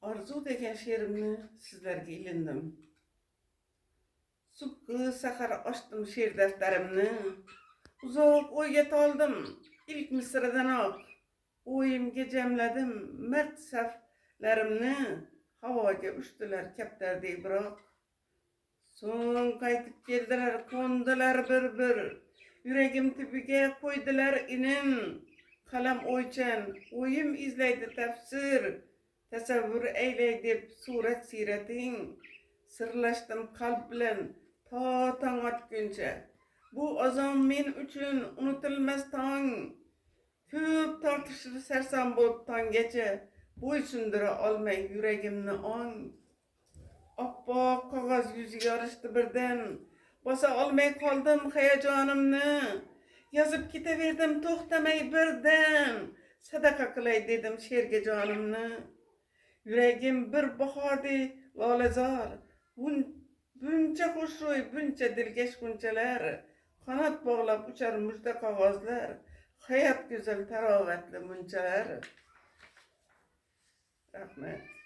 Arzu degan she'rimni sizlarga ilindim. Subhi sahar ochdim she'r daftarimni. Uzoq o'yga toldim ilk misradanoq. O'yimga jamladim mard saflarimni. Havoga uchdilar kaptardek biroq. So'ng qaytib keldilar, qo'ndilar bir-bir. Yuragim tubiga qo'ydilar inim. Qalam o'ychan, o'yim izlaydi tafsir. Tasavvur aylay deb surat siyrating. Sirlashdim qalb bilan to tong otguncha. Bu ozon men uchun unutilmas tong. Ko'p tortishdi sarson bo'lib tonggacha. Bo'ysundira olmay yuragimni ong. Oppoq qog'oz yuziga yorishdi birdan. Bosa olmay qoldim hayajonimni. Yozib ketaverdim to'xtamay birdan. Sadaqa qilay dedim she'rga jonimni. Yuragim bir bahodi lolazor. Buncha xushro'y, buncha dilkash kunchalar. Qanot bog'lab uchar mujda qog'ozlar. Hayot go'zal tarovatli munchalar. Rahmat.